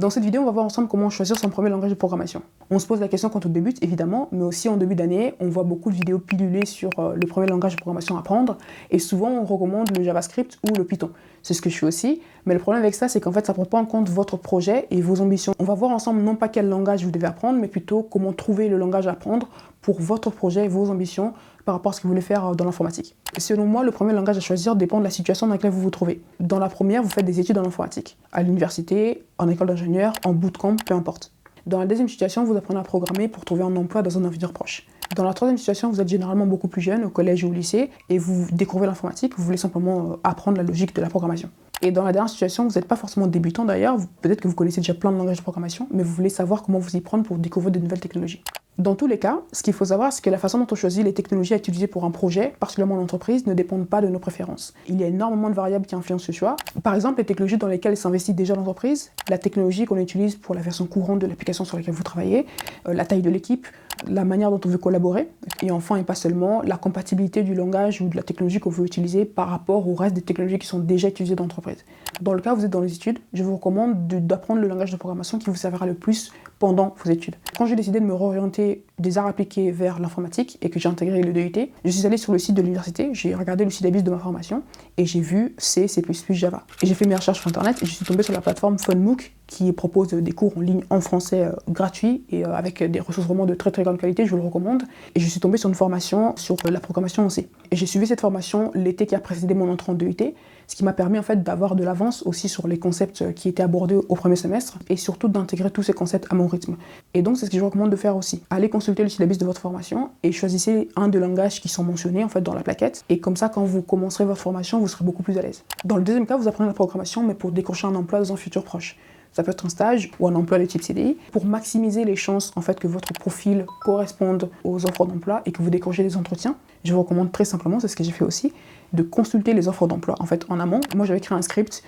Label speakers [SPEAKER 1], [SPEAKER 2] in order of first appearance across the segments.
[SPEAKER 1] Dans cette vidéo, on va voir ensemble comment choisir son premier langage de programmation. On se pose la question quand on débute, évidemment, mais aussi en début d'année, on voit beaucoup de vidéos pilulées sur le premier langage de programmation à apprendre, et souvent on recommande le JavaScript ou le Python. C'est ce que je fais aussi, mais le problème avec ça, c'est qu'en fait, ça ne prend pas en compte votre projet et vos ambitions. On va voir ensemble non pas quel langage vous devez apprendre, mais plutôt comment trouver le langage à apprendre pour votre projet et vos ambitions par rapport à ce que vous voulez faire dans l'informatique. Selon moi, le premier langage à choisir dépend de la situation dans laquelle vous vous trouvez. Dans la première, vous faites des études en informatique, à l'université, en école d'ingénieur, en bootcamp, peu importe. Dans la deuxième situation, vous apprenez à programmer pour trouver un emploi dans un avenir proche. Dans la troisième situation, vous êtes généralement beaucoup plus jeune, au collège ou au lycée, et vous découvrez l'informatique, vous voulez simplement apprendre la logique de la programmation. Et dans la dernière situation, vous n'êtes pas forcément débutant d'ailleurs, peut-être que vous connaissez déjà plein de langages de programmation, mais vous voulez savoir comment vous y prendre pour découvrir de nouvelles technologies. Dans tous les cas, ce qu'il faut savoir, c'est que la façon dont on choisit les technologies à utiliser pour un projet, particulièrement en entreprise, ne dépendent pas de nos préférences. Il y a énormément de variables qui influencent ce choix. Par exemple, les technologies dans lesquelles s'investit déjà l'entreprise, la technologie qu'on utilise pour la version courante de l'application sur laquelle vous travaillez, la taille de l'équipe, la manière dont on veut collaborer, et enfin, et pas seulement, la compatibilité du langage ou de la technologie qu'on veut utiliser par rapport au reste des technologies qui sont déjà utilisées dans l'entreprise. Dans le cas où vous êtes dans les études, je vous recommande d'apprendre le langage de programmation qui vous servira le plus pendant vos études. Quand j'ai décidé de me réorienter des arts appliqués vers l'informatique et que j'ai intégré le DUT, je suis allée sur le site de l'université, j'ai regardé le syllabus de ma formation et j'ai vu C, C++, Java. Et j'ai fait mes recherches sur internet et je suis tombée sur la plateforme FunMOOC qui propose des cours en ligne en français gratuits et avec des ressources vraiment de très très grande qualité, je vous le recommande. Et je suis tombée sur une formation sur la programmation en C. Et j'ai suivi cette formation l'été qui a précédé mon entrée en DUT, ce qui m'a permis en fait d'avoir de l'avance aussi sur les concepts qui étaient abordés au premier semestre et surtout d'intégrer tous ces concepts à mon rythme. Et donc c'est ce que je vous recommande de faire aussi. Allez consulter le syllabus de votre formation et choisissez un des langages qui sont mentionnés en fait dans la plaquette. Et comme ça, quand vous commencerez votre formation, vous serez beaucoup plus à l'aise. Dans le deuxième cas, vous apprenez la programmation, mais pour décrocher un emploi dans un futur proche. Ça peut être un stage ou un emploi de type CDI pour maximiser les chances en fait que votre profil corresponde aux offres d'emploi et que vous décrochez des entretiens. Je vous recommande très simplement, c'est ce que j'ai fait aussi, de consulter les offres d'emploi en fait en amont. Moi j'avais créé un script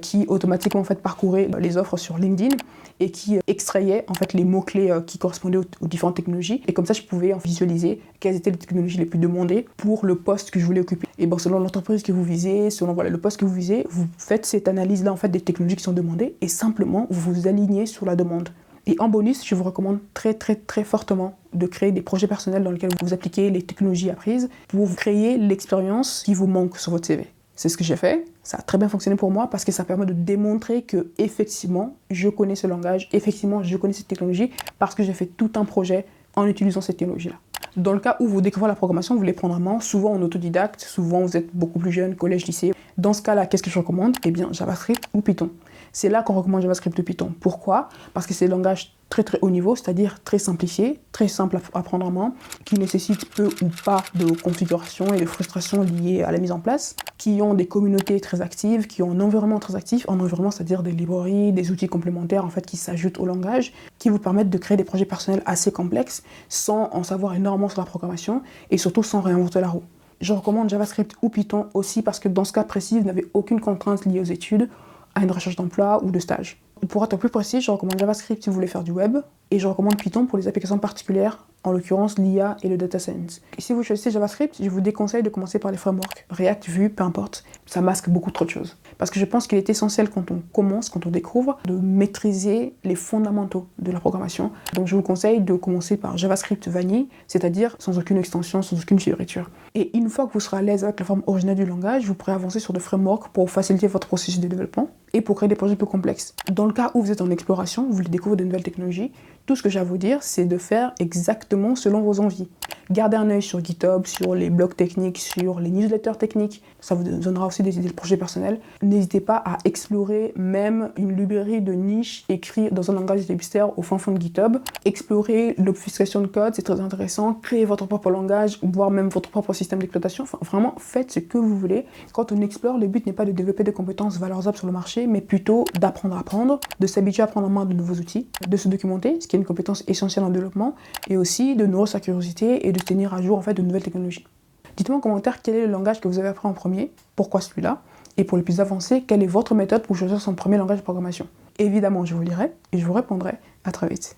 [SPEAKER 1] qui automatiquement en fait parcourait les offres sur LinkedIn et qui extrayait en fait les mots-clés qui correspondaient aux différentes technologies et comme ça je pouvais visualiser quelles étaient les technologies les plus demandées pour le poste que je voulais occuper. Et bon, selon l'entreprise que vous visez, selon le poste que vous visez, vous faites cette analyse là en fait des technologies qui sont demandées et simplement vous vous alignez sur la demande. Et en bonus, je vous recommande très fortement de créer des projets personnels dans lesquels vous appliquez les technologies apprises pour créer l'expérience qui vous manque sur votre CV. C'est ce que j'ai fait, ça a très bien fonctionné pour moi parce que ça permet de démontrer que effectivement je connais ce langage, effectivement je connais cette technologie parce que j'ai fait tout un projet en utilisant cette technologie-là. Dans le cas où vous découvrez la programmation, vous voulez prendre en main, souvent en autodidacte, souvent vous êtes beaucoup plus jeune, collège, lycée. Dans ce cas-là, qu'est-ce que je recommande ? Eh bien, JavaScript ou Python. C'est là qu'on recommande JavaScript ou Python. Pourquoi ? Parce que c'est des langages très haut niveau, c'est-à-dire très simplifiés, très simples à prendre en main, qui nécessitent peu ou pas de configuration et de frustration liées à la mise en place, qui ont des communautés très actives, qui ont un environnement très actif, un environnement c'est-à-dire des librairies, des outils complémentaires en fait qui s'ajoutent au langage, qui vous permettent de créer des projets personnels assez complexes sans en savoir énormément sur la programmation et surtout sans réinventer la roue. Je recommande JavaScript ou Python aussi parce que dans ce cas précis, vous n'avez aucune contrainte liée aux études, à une recherche d'emploi ou de stage. Pour être plus précis, je recommande JavaScript si vous voulez faire du web et je recommande Python pour les applications particulières, en l'occurrence l'IA et le data science. Et si vous choisissez JavaScript, je vous déconseille de commencer par les frameworks, React, Vue, peu importe. Ça masque beaucoup trop de choses. Parce que je pense qu'il est essentiel quand on commence, quand on découvre, de maîtriser les fondamentaux de la programmation. Donc je vous conseille de commencer par JavaScript vanille, c'est-à-dire sans aucune extension, sans aucune fioriture. Et une fois que vous serez à l'aise avec la forme originale du langage, vous pourrez avancer sur des frameworks pour faciliter votre processus de développement et pour créer des projets plus complexes. Dans le cas où vous êtes en exploration, vous voulez découvrir de nouvelles technologies, tout ce que j'ai à vous dire, c'est de faire exactement selon vos envies. Gardez un œil sur GitHub, sur les blogs techniques, sur les newsletters techniques. Ça vous donnera aussi des idées de projets personnels. N'hésitez pas à explorer même une librairie de niche écrite dans un langage hipster au fin fond de GitHub. Explorer l'obfuscation de code, c'est très intéressant. Créez votre propre langage, voire même votre propre système d'exploitation. Enfin, vraiment, faites ce que vous voulez. Quand on explore, le but n'est pas de développer des compétences valorisables sur le marché, mais plutôt d'apprendre à apprendre, de s'habituer à prendre en main de nouveaux outils, de se documenter, ce qui est une compétence essentielle en développement, et aussi de nourrir sa curiosité et de se tenir à jour en fait de nouvelles technologies. Dites-moi en commentaire quel est le langage que vous avez appris en premier, pourquoi celui-là, et pour les plus avancés, quelle est votre méthode pour choisir son premier langage de programmation. Évidemment, je vous lirai et je vous répondrai. À très vite.